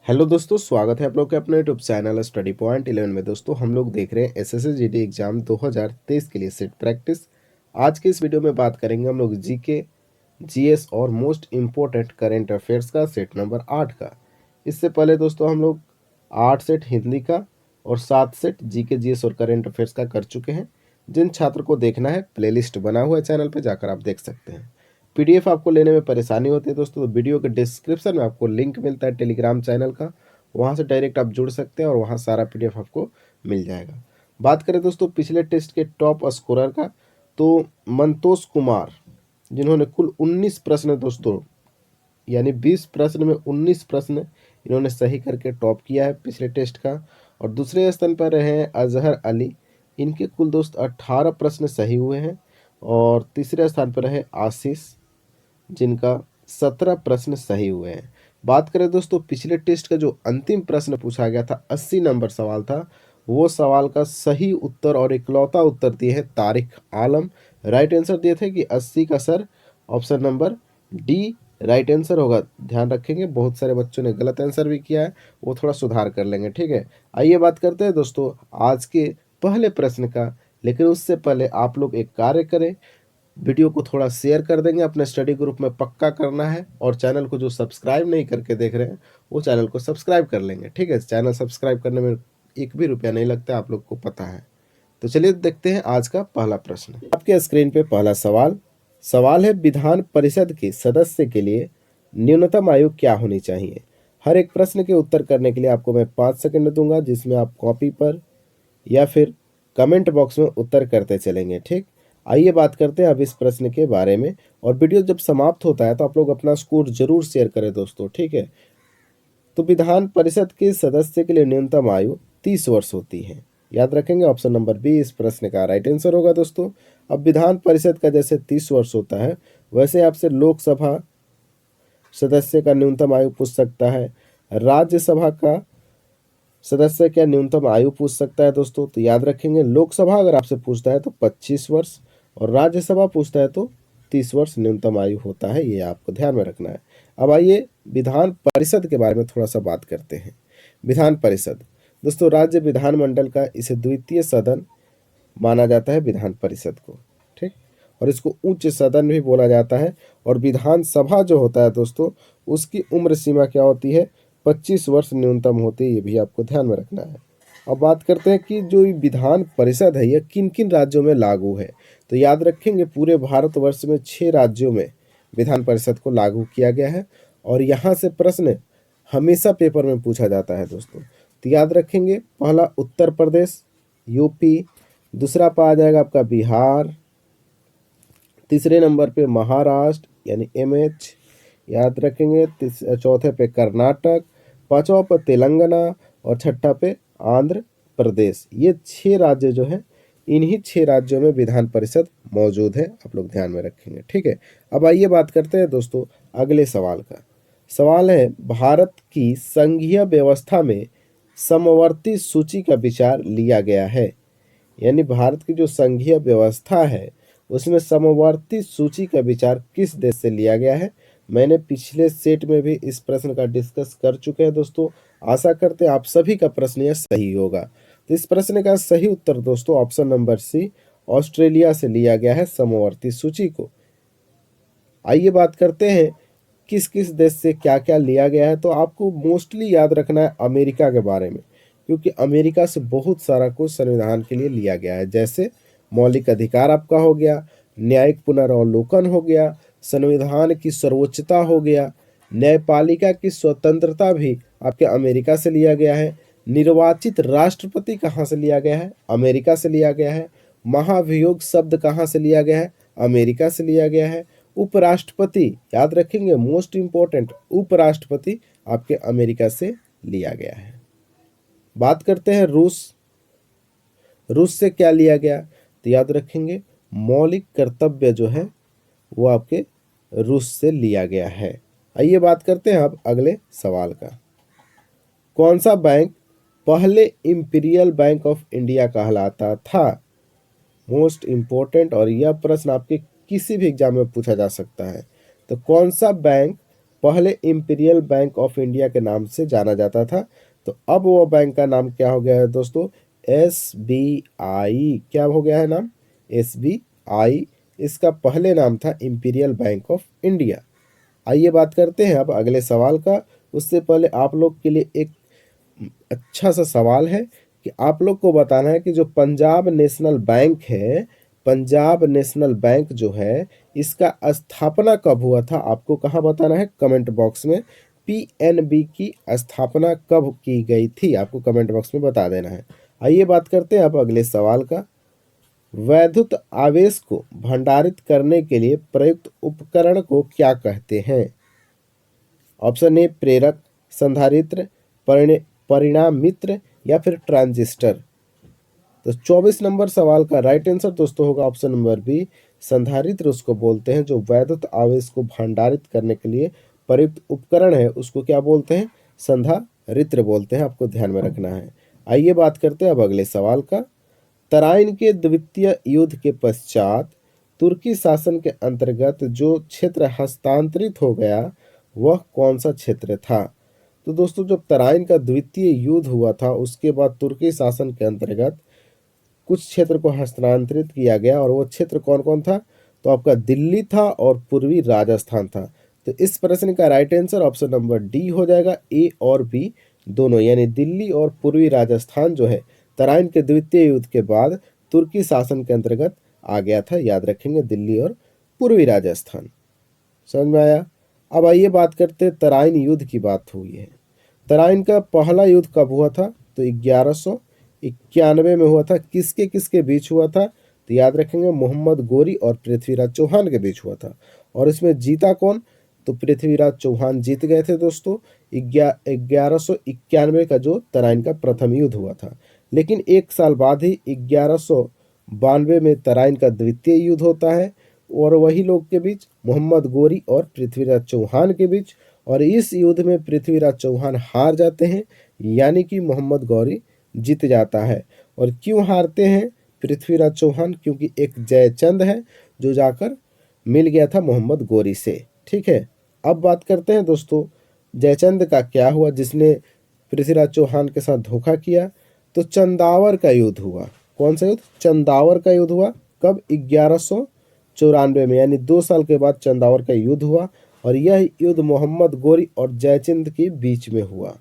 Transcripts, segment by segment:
Hello दोस्तों, स्वागत है आप लोग के अपने यूट्यूब चैनल स्टडी पॉइंट 11 में। दोस्तों हम लोग देख रहे हैं एसएससी जीडी एग्जाम 2023 के लिए सेट प्रैक्टिस। आज के इस वीडियो में बात करेंगे हम लोग जीके, जीएस और मोस्ट इम्पोर्टेंट करेंट अफेयर्स का सेट नंबर 8 का। इससे पहले दोस्तों हम लोग 8 सेट हिंदी का और 7 सेट जीके, जीएस और करेंट अफेयर्स का कर चुके हैं। जिन छात्र को देखना है, प्लेलिस्ट बना हुआ है चैनल पर, जाकर आप देख सकते हैं। पीडीएफ आपको लेने में परेशानी होती है दोस्तों, तो वीडियो के डिस्क्रिप्शन में आपको लिंक मिलता है टेलीग्राम चैनल का, वहाँ से डायरेक्ट आप जुड़ सकते हैं और वहाँ सारा पीडीएफ आपको मिल जाएगा। बात करें दोस्तों पिछले टेस्ट के टॉप स्कोरर का, तो मंतोष कुमार, जिन्होंने कुल 19 प्रश्न दोस्तों, यानी 20 प्रश्न में 19 प्रश्न इन्होंने सही करके टॉप किया है पिछले टेस्ट का। और दूसरे स्थान पर रहे हैं अजहर अली, इनके कुल दोस्त 18 प्रश्न सही हुए हैं। और तीसरे स्थान पर रहे आशीष, जिनका 17 प्रश्न सही हुए हैं। बात करें दोस्तों पिछले टेस्ट का जो अंतिम प्रश्न पूछा गया था, 80 नंबर सवाल था, वो सवाल का सही उत्तर और इकलौता उत्तर दिए हैं तारिक आलम। राइट आंसर दिए थे कि 80 का sir option number D right answer होगा। ध्यान रखेंगे, बहुत सारे बच्चों ने गलत आंसर भी किया है, वो थोड़ा सुधार कर लेंगे, ठीक है। आइए बात करते हैं दोस्तों आज के पहले प्रश्न का, लेकिन उससे पहले आप लोग एक कार्य करें, वीडियो को थोड़ा शेयर कर देंगे, अपने स्टडी ग्रुप में पक्का करना है। और चैनल को जो सब्सक्राइब नहीं करके देख रहे हैं, वो चैनल को सब्सक्राइब कर लेंगे, ठीक है। चैनल सब्सक्राइब करने में एक भी रुपया नहीं लगता, आप लोग को पता है। तो चलिए देखते हैं आज का पहला प्रश्न। आपके स्क्रीन पे पहला सवाल है, विधान परिषद के सदस्य के लिए न्यूनतम आयु क्या होनी चाहिए। हर एक प्रश्न के उत्तर करने के लिए आपको मैं 5 सेकंड दूंगा, जिसमें आप कॉपी पर या फिर कमेंट बॉक्स में उत्तर करते चलेंगे, ठीक। आइए बात करते हैं अब इस प्रश्न के बारे में। और वीडियो जब समाप्त होता है तो आप लोग अपना स्कोर जरूर शेयर करें दोस्तों, ठीक है। तो विधान परिषद के सदस्य के लिए न्यूनतम आयु 30 वर्ष होती है। याद रखेंगे, ऑप्शन नंबर बी इस प्रश्न का राइट आंसर होगा दोस्तों। अब विधान परिषद का जैसे 30 वर्ष होता है, वैसे आपसे लोकसभा सदस्य का न्यूनतम आयु पूछ सकता है, राज्यसभा का सदस्य क्या न्यूनतम आयु पूछ सकता है दोस्तों। तो याद रखेंगे, लोकसभा अगर आपसे पूछता है तो 25 वर्ष और राज्यसभा पूछता है तो 30 वर्ष न्यूनतम आयु होता है, ये आपको ध्यान में रखना है। अब आइए विधान परिषद के बारे में थोड़ा सा बात करते हैं। विधान परिषद दोस्तों, राज्य विधानमंडल का इसे द्वितीय सदन माना जाता है विधान परिषद को, ठीक। और इसको उच्च सदन भी बोला जाता है। और विधानसभा जो होता है दोस्तों, उसकी उम्र सीमा क्या होती है, 25 वर्ष न्यूनतम होती है, ये भी आपको ध्यान में रखना है। अब बात करते हैं कि जो ये विधान परिषद है, यह किन किन राज्यों में लागू है। तो याद रखेंगे, पूरे भारतवर्ष में 6 राज्यों में विधान परिषद को लागू किया गया है। और यहाँ से प्रश्न हमेशा पेपर में पूछा जाता है दोस्तों। तो याद रखेंगे, पहला उत्तर प्रदेश, यूपी, दूसरा पर आ जाएगा आपका बिहार, तीसरे नंबर पे महाराष्ट्र यानी एमएच, याद रखेंगे, चौथे पे कर्नाटक, पांचवा पे तेलंगाना और छठा पे आंध्र प्रदेश। ये 6 राज्य जो है, इन्हीं 6 राज्यों में विधान परिषद मौजूद है, आप लोग ध्यान में रखेंगे, ठीक है। अब आइए बात करते हैं दोस्तों अगले सवाल का। सवाल है, भारत की संघीय व्यवस्था में समवर्ती सूची का विचार लिया गया है। यानी भारत की जो संघीय व्यवस्था है, उसमें समवर्ती सूची का विचार किस देश से लिया गया है। मैंने पिछले सेट में भी इस प्रश्न का डिस्कस कर चुके हैं दोस्तों। आशा करते हैं आप सभी का प्रश्न यह सही होगा। तो इस प्रश्न का सही उत्तर दोस्तों ऑप्शन नंबर सी, ऑस्ट्रेलिया से लिया गया है समवर्ती सूची को। आइए बात करते हैं किस किस देश से क्या क्या लिया गया है। तो आपको मोस्टली याद रखना है अमेरिका के बारे में, क्योंकि अमेरिका से बहुत सारा कुछ संविधान के लिए लिया गया है। जैसे मौलिक अधिकार आपका हो गया, न्यायिक पुनरावलोकन हो गया, संविधान की सर्वोच्चता हो गया, न्यायपालिका की स्वतंत्रता भी आपके अमेरिका से लिया गया है। निर्वाचित राष्ट्रपति कहाँ से लिया गया है, अमेरिका से लिया गया है। महाभियोग शब्द कहाँ से लिया गया है, अमेरिका से लिया गया है। उपराष्ट्रपति, याद रखेंगे मोस्ट इंपॉर्टेंट, उपराष्ट्रपति आपके अमेरिका से लिया गया है। बात करते हैं रूस से क्या लिया गया। तो याद रखेंगे, मौलिक कर्तव्य जो है वो आपके रूस से लिया गया है। आइए बात करते हैं अब अगले सवाल का। कौन सा बैंक पहले इंपीरियल बैंक ऑफ इंडिया कहलाता था। मोस्ट इंपॉर्टेंट, और यह प्रश्न आपके किसी भी एग्जाम में पूछा जा सकता है। तो कौन सा बैंक पहले इंपीरियल बैंक ऑफ इंडिया के नाम से जाना जाता था। तो अब वो बैंक का नाम क्या हो गया है दोस्तों? SBI। क्या हो गया है नाम? SBI। इसका पहले नाम था इंपीरियल बैंक ऑफ इंडिया। आइए बात करते हैं अब अगले सवाल का। उससे पहले आप लोग के लिए एक अच्छा सा सवाल है कि आप लोग को बताना है कि जो पंजाब नेशनल बैंक है, पंजाब नेशनल बैंक जो है, इसका स्थापना कब हुआ था? आपको कहाँ बताना है? कमेंट बॉक्स में। PNB की स्थापना कब की गई थी? आपको कमेंट बॉक्स में बता देना है। आइए बात करते हैं अब अगले सवाल का। वैद्युत आवेश को भंडारित करने के लिए प्रयुक्त उपकरण को क्या कहते हैं? ऑप्शन ए प्रेरक, संधारित्र, परिणाम मित्र या फिर ट्रांजिस्टर। तो 24 नंबर सवाल का राइट आंसर दोस्तों होगा ऑप्शन नंबर बी, संधारित्र उसको बोलते हैं जो वैद्युत आवेश को भंडारित करने के लिए प्रयुक्त उपकरण है, उसको क्या बोलते हैं? संधारित्र बोलते हैं। आपको ध्यान में रखना है। आइए बात करते हैं अब अगले सवाल का। तराइन के द्वितीय युद्ध के पश्चात तुर्की शासन के अंतर्गत जो क्षेत्र हस्तांतरित हो गया वह कौन सा क्षेत्र था? तो दोस्तों जब तराइन का द्वितीय युद्ध हुआ था उसके बाद तुर्की शासन के अंतर्गत कुछ क्षेत्र को हस्तांतरित किया गया, और वो क्षेत्र कौन कौन था? तो आपका दिल्ली था और पूर्वी राजस्थान था। तो इस प्रश्न का right answer option number D हो जाएगा, ए और बी दोनों, यानी दिल्ली और पूर्वी राजस्थान जो है तराइन के द्वितीय युद्ध के बाद तुर्की शासन के अंतर्गत आ गया था। याद रखेंगे, दिल्ली और पूर्वी राजस्थान। समझ में आया? अब आइए बात करते हैं तराइन युद्ध की। बात हुई है तराइन का पहला युद्ध कब हुआ था? तो 1191 में हुआ था। किसके किसके बीच हुआ था? तो याद रखेंगे, मोहम्मद गोरी और पृथ्वीराज चौहान के बीच हुआ था। और इसमें जीता कौन? तो पृथ्वीराज चौहान जीत गए थे दोस्तों। 1191 का जो तराइन का प्रथम युद्ध हुआ था। लेकिन एक साल बाद ही 1192 में तराइन का द्वितीय युद्ध होता है, और वही लोग के बीच, मोहम्मद गोरी और पृथ्वीराज चौहान के बीच। और इस युद्ध में पृथ्वीराज चौहान हार जाते हैं, यानी कि मोहम्मद गौरी जीत जाता है। और क्यों हारते हैं पृथ्वीराज चौहान? क्योंकि एक जयचंद है जो जाकर मिल गया था मोहम्मद गौरी से। ठीक है, अब बात करते हैं दोस्तों जयचंद का क्या हुआ जिसने पृथ्वीराज चौहान के साथ धोखा किया। तो चंदावर का युद्ध हुआ। कौन सा युद्ध? चंदावर का युद्ध हुआ। कब? 1194 में, यानी 2 साल के बाद चंदावर का युद्ध हुआ। और यह युद्ध मोहम्मद गोरी और जयचंद के बीच में हुआ,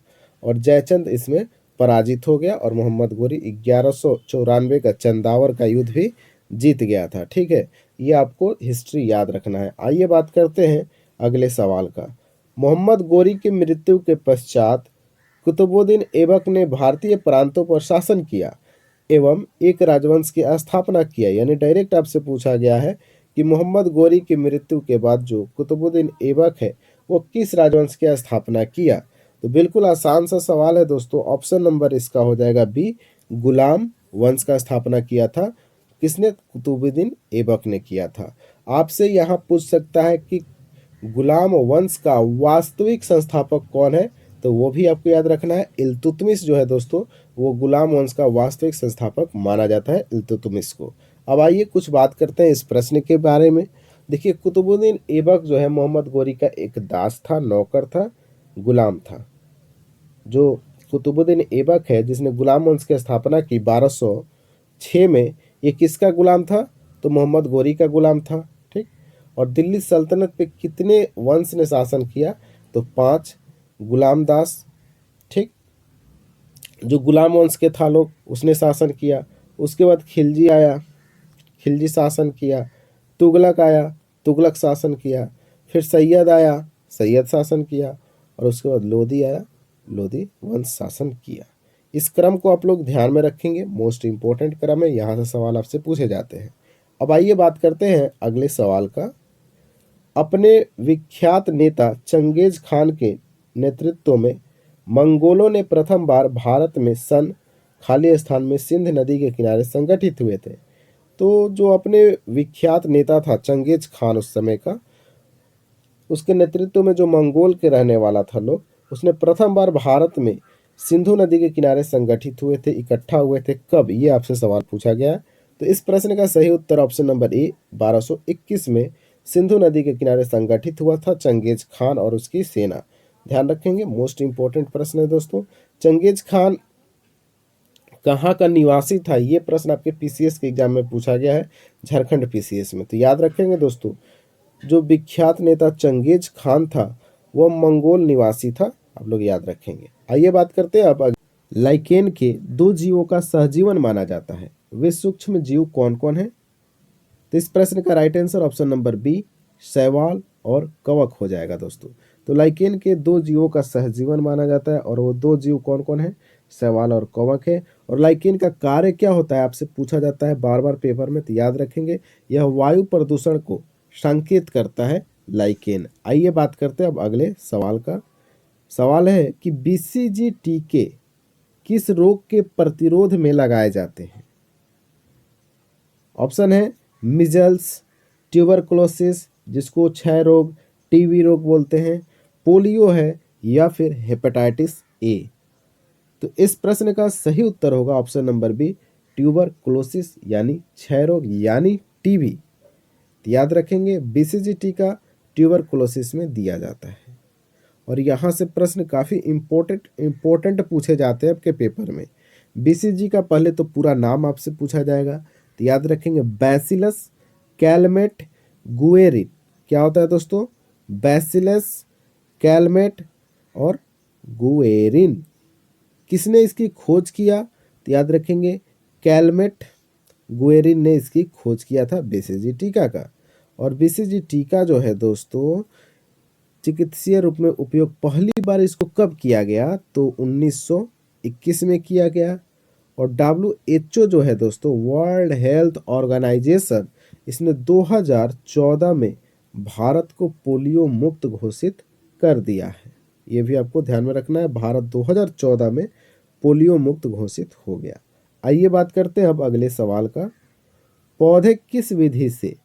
और जयचंद इसमें पराजित हो गया, और मोहम्मद गोरी 1194 का चंदावर का युद्ध भी जीत गया था। ठीक है, ये आपको हिस्ट्री याद रखना है। आइए बात करते हैं अगले सवाल का। मोहम्मद गोरी की मृत्यु के पश्चात कुतुबुद्दीन ऐबक ने भारतीय प्रांतों पर शासन किया एवं एक राजवंश की स्थापना किया। यानी डायरेक्ट आपसे पूछा गया है कि मोहम्मद गोरी की मृत्यु के बाद जो कुतुबुद्दीन ऐबक है वो किस राजवंश की स्थापना किया? तो बिल्कुल आसान सा सवाल है दोस्तों। ऑप्शन नंबर इसका हो जाएगा बी, गुलाम वंश का स्थापना किया था। किसने? कुतुबुद्दीन ऐबक ने किया था। आपसे यहाँ पूछ सकता है कि गुलाम वंश का वास्तविक संस्थापक कौन है? तो वो भी आपको याद रखना है। इल्तुतमिश जो है दोस्तों, वो गुलाम वंश का वास्तविक संस्थापक माना जाता है, इल्तुतमिश को। अब आइए कुछ बात करते हैं इस प्रश्न के बारे में। देखिए, कुतुबुद्दीन ऐबक जो है मोहम्मद गोरी का एक दास था, नौकर था, गुलाम था। जो कुतुबुद्दीन ऐबक है जिसने गुलाम वंश की स्थापना की 1206 में, ये किसका गुलाम था? तो मोहम्मद गोरी का गुलाम था। ठीक, और दिल्ली सल्तनत पे कितने वंश ने शासन किया? तो 5 गुलाम दास। ठीक, जो गुलाम वंश के था लोग, उसने शासन किया। उसके बाद खिलजी आया, खिलजी शासन किया। तुगलक आया, तुगलक शासन किया। फिर सैयद आया, सैयद शासन किया। और उसके बाद लोधी आया, लोधी वंश शासन किया। इस क्रम को आप लोग ध्यान में रखेंगे, मोस्ट इंपॉर्टेंट क्रम है, यहाँ से सवाल आपसे पूछे जाते हैं। अब आइए बात करते हैं अगले सवाल का। अपने विख्यात नेता चंगेज खान के नेतृत्व में मंगोलों ने प्रथम बार भारत में सन खाली स्थान में सिंध नदी के किनारे संगठित हुए थे। तो जो अपने विख्यात नेता था चंगेज खान उस समय का, उसके नेतृत्व में जो मंगोल के रहने वाला था लोग, उसने प्रथम बार भारत में सिंधु नदी के किनारे संगठित हुए थे, इकट्ठा हुए थे। कब? ये आपसे सवाल पूछा गया। तो इस प्रश्न का सही उत्तर ऑप्शन नंबर ए, 1221 में सिंधु नदी के किनारे संगठित हुआ था चंगेज खान और उसकी सेना। ध्यान रखेंगे, मोस्ट इंपॉर्टेंट प्रश्न है दोस्तों। चंगेज खान कहाँ का निवासी था, ये प्रश्न आपके पीसीएस के एग्जाम में पूछा गया है, झारखंड पीसीएस में। तो याद रखेंगे दोस्तों, जो विख्यात नेता चंगेज खान था वह मंगोल निवासी था, आप लोग याद रखेंगे। आइए बात करते हैं अब। लाइकेन के दो जीवों का सहजीवन माना जाता है, वे सूक्ष्म जीव कौन कौन है? तो इस प्रश्न का right answer option number B, शैवाल और कवक हो जाएगा दोस्तों। तो लाइकेन के दो जीवों का सहजीवन माना जाता है और वो दो जीव कौन कौन है? शैवाल और कवक है। और लाइकेन का कार्य क्या होता है, आपसे पूछा जाता है बार बार पेपर में, तो याद रखेंगे यह वायु प्रदूषण को संकेत करता है लाइकेन। आइए बात करते हैं अब अगले सवाल का। सवाल है कि बीसीजी टीके किस रोग के प्रतिरोध में लगाए जाते हैं? ऑप्शन है मिजल्स, ट्यूबरकुलोसिस जिसको क्षय रोग, टीबी रोग बोलते हैं, पोलियो है, या फिर हेपेटाइटिस ए। तो इस प्रश्न का सही उत्तर होगा ऑप्शन नंबर बी, ट्यूबरकुलोसिस यानी क्षय रोग यानी टीबी। याद रखेंगे बीसीजी टीका ट्यूबरकुलोसिस में दिया जाता है। और यहाँ से प्रश्न काफ़ी इम्पोर्टेंट पूछे जाते हैं आपके पेपर में। बीसीजी का पहले तो पूरा नाम आपसे पूछा जाएगा, तो याद रखेंगे बैसिलस कैलमेट गुएरिन। क्या होता है दोस्तों? बैसिलस कैलमेट और गुएरिन। किसने इसकी खोज किया? तो याद रखेंगे कैलमेट गुएरिन ने इसकी खोज किया था बीसीजी टीका का। और बीसीजी टीका जो है दोस्तों चिकित्सीय रूप में उपयोग पहली बार इसको कब किया गया? तो 1921 में किया गया। और WHO जो है दोस्तों, वर्ल्ड हेल्थ ऑर्गेनाइजेशन, इसने 2014 में भारत को पोलियो मुक्त घोषित कर दिया है। ये भी आपको ध्यान में रखना है, भारत 2014 में पोलियो मुक्त घोषित हो गया। आइए बात करते हैं अब अगले सवाल का। पौधे किस विधि से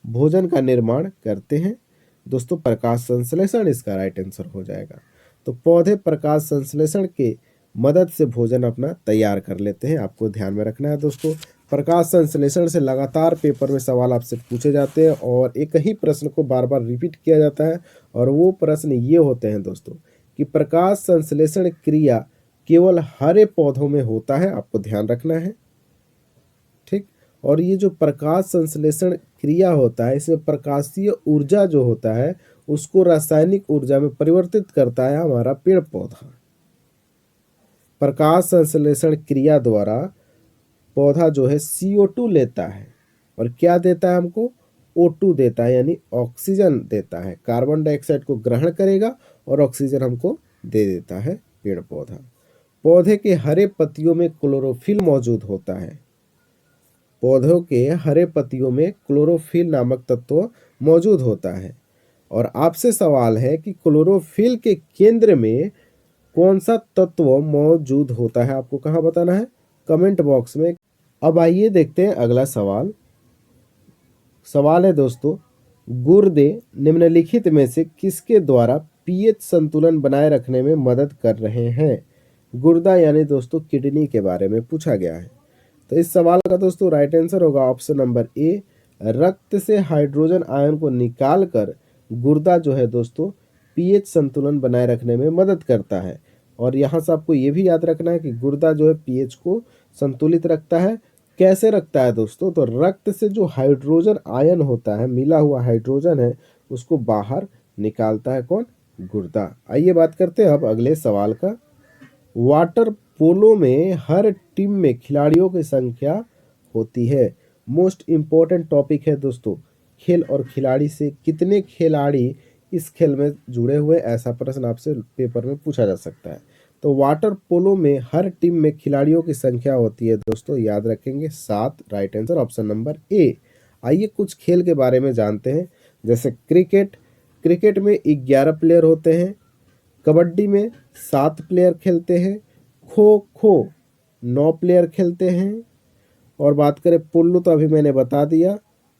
भोजन का निर्माण करते हैं? दोस्तों प्रकाश संश्लेषण इसका राइट आंसर हो जाएगा। तो पौधे प्रकाश संश्लेषण के मदद से भोजन अपना तैयार कर लेते हैं, आपको ध्यान में रखना है दोस्तों। प्रकाश संश्लेषण से लगातार पेपर में सवाल आपसे पूछे जाते हैं और एक ही प्रश्न को बार बार रिपीट किया जाता है, और वो प्रश्न ये होते हैं दोस्तों कि प्रकाश संश्लेषण क्रिया केवल हरे पौधों में होता है, आपको ध्यान रखना है, ठीक। और ये जो प्रकाश संश्लेषण क्रिया होता है, इसमें प्रकाशीय ऊर्जा जो होता है उसको रासायनिक ऊर्जा में परिवर्तित करता है हमारा पेड़ पौधा। प्रकाश संश्लेषण क्रिया द्वारा पौधा जो है CO2 लेता है और क्या देता है हमको? O2 देता है, यानी ऑक्सीजन देता है। कार्बन डाइऑक्साइड को ग्रहण करेगा और ऑक्सीजन हमको दे देता है पेड़ पौधा। पौधे के हरे पत्तियों में क्लोरोफिल मौजूद होता है। पौधों के हरे पत्तियों में क्लोरोफिल नामक तत्व मौजूद होता है। और आपसे सवाल है कि क्लोरोफिल के केंद्र में कौन सा तत्व मौजूद होता है, आपको कहाँ बताना है? कमेंट बॉक्स में। अब आइए देखते हैं अगला सवाल। सवाल है दोस्तों, गुर्दे निम्नलिखित में से किसके द्वारा पीएच संतुलन बनाए रखने में मदद कर रहे हैं? गुर्दा यानी दोस्तों किडनी के बारे में पूछा गया है। तो इस सवाल का दोस्तों राइट आंसर होगा ऑप्शन नंबर ए, रक्त से हाइड्रोजन आयन को निकालकर गुर्दा जो है दोस्तों पीएच संतुलन बनाए रखने में मदद करता है। और यहाँ से आपको ये भी याद रखना है कि गुर्दा जो है पीएच को संतुलित रखता है। कैसे रखता है दोस्तों? तो रक्त से जो हाइड्रोजन आयन होता है, मिला हुआ हाइड्रोजन है, उसको बाहर निकालता है कौन? गुर्दा। आइए बात करते हैं अब अगले सवाल का। वाटर पोलो में हर टीम में खिलाड़ियों की संख्या होती है। मोस्ट इम्पोर्टेंट टॉपिक है दोस्तों, खेल और खिलाड़ी से कितने खिलाड़ी इस खेल में जुड़े हुए, ऐसा प्रश्न आपसे पेपर में पूछा जा सकता है। तो वाटर पोलो में हर टीम में खिलाड़ियों की संख्या होती है दोस्तों, याद रखेंगे 7, right answer option number A. आइए कुछ खेल के बारे में जानते हैं, जैसे क्रिकेट में 11 प्लेयर होते हैं, कबड्डी में 7 प्लेयर खेलते हैं, खो खो 9 प्लेयर खेलते हैं। और बात करें पोलो, तो अभी मैंने बता दिया,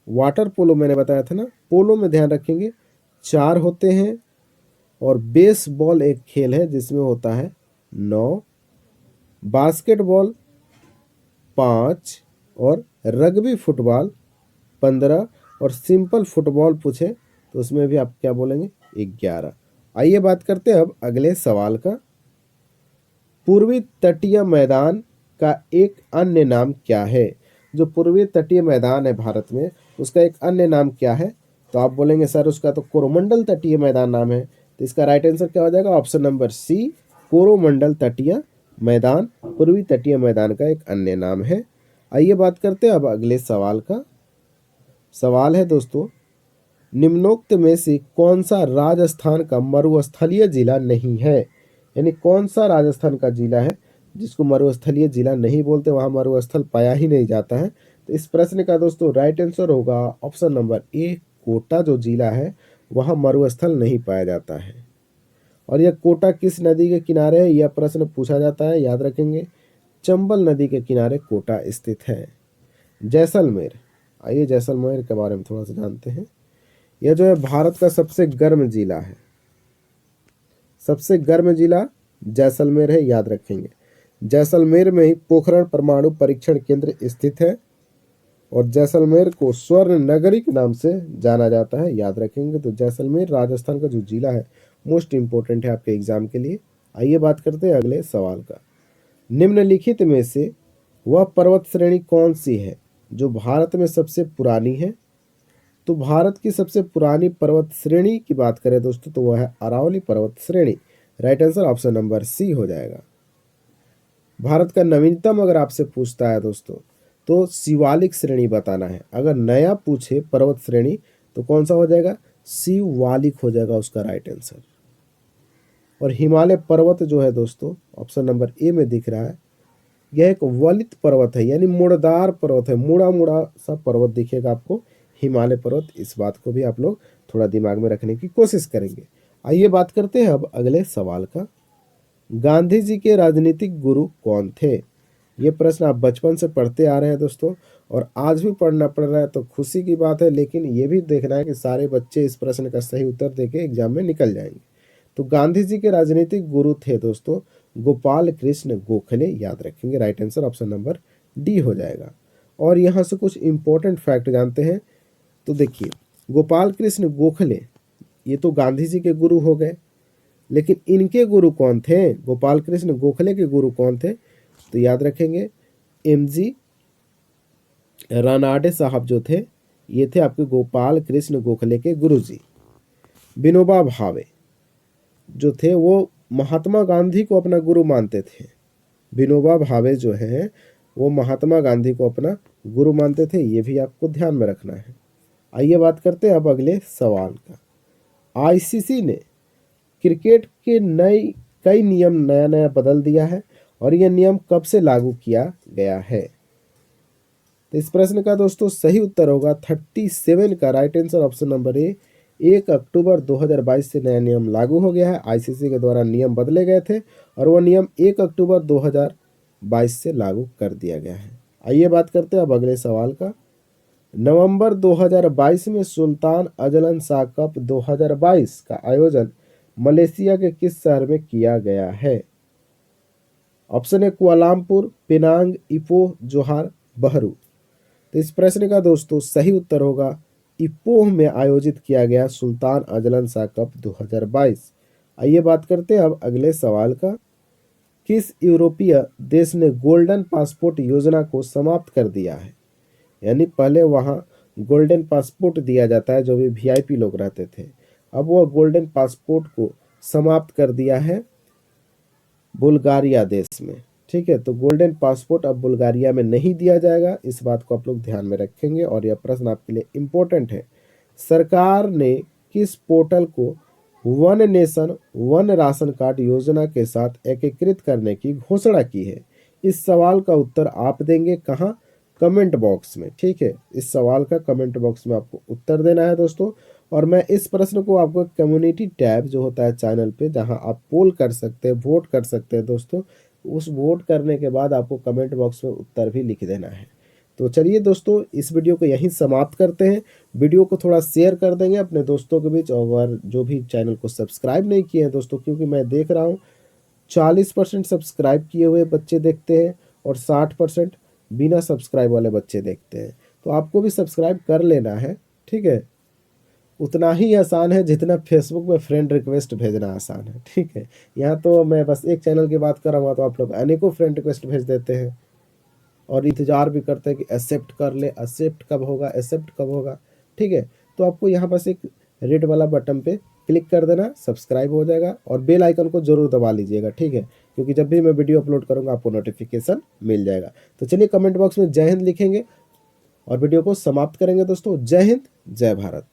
वाटर पोलो मैंने बताया था ना। पोलो में ध्यान रखेंगे 4 होते हैं। और बेसबॉल एक खेल है जिसमें होता है 9, बास्केटबॉल 5 और रग्बी फुटबॉल 15 और सिंपल फुटबॉल पूछे तो उसमें भी आप क्या बोलेंगे 11। आइए बात करते हैं अब अगले सवाल का। पूर्वी तटीय मैदान का एक अन्य नाम क्या है? जो पूर्वी तटीय मैदान है भारत में, उसका एक अन्य नाम क्या है? तो आप बोलेंगे सर उसका तो कोरोमंडल तटीय मैदान नाम है। तो इसका राइट आंसर क्या हो जाएगा? ऑप्शन नंबर सी, कोरोमंडल तटीय मैदान पूर्वी तटीय मैदान का एक अन्य नाम है। आइए बात करते हैं अब अगले सवाल का। सवाल है दोस्तों, निम्नोक्त में से कौन सा राजस्थान का मरुस्थलीय जिला नहीं है? यानी कौन सा राजस्थान का जिला है जिसको मरुस्थलीय जिला नहीं बोलते, वहां मरुस्थल पाया ही नहीं जाता है? तो इस प्रश्न का दोस्तों राइट आंसर होगा ऑप्शन नंबर ए, कोटा जो जिला है वहां मरुस्थल नहीं पाया जाता है। और यह कोटा किस नदी के किनारे है, यह प्रश्न पूछा जाता है, याद रखेंगे। चंबल नदी के किनारे कोटा स्थित है। जैसलमेर, आइए जैसलमेर के बारे में थोड़ा सा जानते हैं। यह जो है भारत का सबसे गर्म जिला है, सबसे गर्म जिला जैसलमेर है, याद रखेंगे। जैसलमेर में ही पोखरण परमाणु परीक्षण केंद्र स्थित है और जैसलमेर को स्वर्ण नगरी के नाम से जाना जाता है, याद रखेंगे। तो जैसलमेर राजस्थान का जो जिला है मोस्ट इंपोर्टेंट है आपके एग्जाम के लिए। आइए बात करते हैं अगले सवाल का। निम्नलिखित में से वह पर्वत श्रेणी कौन सी है जो भारत में सबसे पुरानी है? तो भारत की सबसे पुरानी पर्वत श्रेणी की बात करें दोस्तों तो वह है अरावली पर्वत श्रेणी। Right answer option number C हो जाएगा। भारत का नवीनतम अगर आपसे पूछता है दोस्तों तो शिवालिक श्रेणी बताना है। अगर नया पूछे पर्वत श्रेणी तो कौन सा हो जाएगा? शिवालिक हो जाएगा उसका राइट आंसर। और हिमालय पर्वत जो है दोस्तों ऑप्शन नंबर ए में दिख रहा है, यह एक वलित पर्वत है, यानी मुड़दार पर्वत है, मुड़ा मुड़ा सा पर्वत दिखेगा आपको हिमालय पर्वत। इस बात को भी आप लोग थोड़ा दिमाग में रखने की कोशिश करेंगे। आइए बात करते हैं अब अगले सवाल का। गांधी जी के राजनीतिक गुरु कौन थे? ये प्रश्न आप बचपन से पढ़ते आ रहे हैं दोस्तों और आज भी पढ़ना पड़ रहा है, तो खुशी की बात है, लेकिन ये भी देखना है कि सारे बच्चे इस प्रश्न का सही उत्तर देके एग्जाम में निकल जाएंगे। तो गांधी जी के राजनीतिक गुरु थे दोस्तों गोपाल कृष्ण गोखले, याद रखेंगे। Right answer option number D हो जाएगा। और यहाँ से कुछ इंपॉर्टेंट फैक्ट जानते हैं। तो देखिए, गोपाल कृष्ण गोखले ये तो गांधी जी के गुरु हो गए, लेकिन इनके गुरु कौन थे? गोपाल कृष्ण गोखले के गुरु कौन थे? तो याद रखेंगे एमजी रानाडे साहब जो थे, ये थे आपके गोपाल कृष्ण गोखले के गुरुजी। विनोबा भावे जो थे वो महात्मा गांधी को अपना गुरु मानते थे। विनोबा भावे जो है वो महात्मा गांधी को अपना गुरु मानते थे, ये भी आपको ध्यान में रखना है। आइए बात करते हैं अब अगले सवाल का। आईसीसी ने क्रिकेट के कई नियम नया नया बदल दिया है और यह नियम कब से लागू किया गया है? तो इस प्रश्न का दोस्तों सही उत्तर होगा 37 का right answer option number A, 1 अक्टूबर 2022 से नया नियम लागू हो गया है। आईसीसी के द्वारा नियम बदले गए थे और वह नियम 1 अक्टूबर 2022 से लागू कर दिया गया है। आइए बात करते हैं अब अगले सवाल का। नवंबर 2022 में सुल्तान अजलन शाह कप 2022 का आयोजन मलेशिया के किस शहर में किया गया है? ऑप्शन है कुआलालंपुर, पेनांग, इपोह, जोहार, बहरू। तो इस प्रश्न का दोस्तों सही उत्तर होगा इपोह में आयोजित किया गया सुल्तान अजलन शाह कप 2022। आइए बात करते हैं अब अगले सवाल का। किस यूरोपीय देश ने गोल्डन पासपोर्ट योजना को समाप्त कर दिया है? यानी पहले वहाँ गोल्डन पासपोर्ट दिया जाता है जो भी वीआईपी लोग रहते थे, अब वह गोल्डन पासपोर्ट को समाप्त कर दिया है बुल्गारिया देश में। ठीक है, तो गोल्डन पासपोर्ट अब बुल्गारिया में नहीं दिया जाएगा, इस बात को आप लोग ध्यान में रखेंगे और यह प्रश्न आपके लिए इम्पोर्टेंट है। सरकार ने किस पोर्टल को one nation one ration card योजना के साथ एकीकृत करने की घोषणा की है? इस सवाल का उत्तर आप देंगे कहाँ? कमेंट बॉक्स में। ठीक है, इस सवाल का कमेंट बॉक्स में आपको उत्तर देना है दोस्तों। और मैं इस प्रश्न को आपको कम्युनिटी टैब जो होता है चैनल पे, जहां आप पोल कर सकते हैं, वोट कर सकते हैं दोस्तों, उस वोट करने के बाद आपको कमेंट बॉक्स में उत्तर भी लिख देना है। तो चलिए दोस्तों, इस वीडियो को यहीं समाप्त करते हैं। वीडियो को थोड़ा शेयर कर देंगे अपने दोस्तों के बीच, और जो भी चैनल को सब्सक्राइब नहीं किए हैं दोस्तों, क्योंकि मैं देख रहा हूँ 40% सब्सक्राइब किए हुए बच्चे देखते हैं और 60% बिना सब्सक्राइब वाले बच्चे देखते हैं। तो आपको भी सब्सक्राइब कर लेना है ठीक है, उतना ही आसान है जितना फेसबुक में फ्रेंड रिक्वेस्ट भेजना आसान है। ठीक है, यहाँ तो मैं बस एक चैनल की बात कर रहा हूँ, तो आप लोग अनेकों फ्रेंड रिक्वेस्ट भेज देते हैं और इंतजार भी करते हैं कि एक्सेप्ट कर ले, एक्सेप्ट कब होगा, एक्सेप्ट कब होगा। ठीक है, तो आपको यहाँ बस एक रेड वाला बटन पे क्लिक कर देना, सब्सक्राइब हो जाएगा और बेल आइकन को जरूर दबा लीजिएगा। ठीक है, क्योंकि जब भी मैं वीडियो अपलोड करूँगा आपको नोटिफिकेशन मिल जाएगा। तो चलिए कमेंट बॉक्स में जय हिंद लिखेंगे और वीडियो को समाप्त करेंगे दोस्तों। जय हिंद, जय भारत।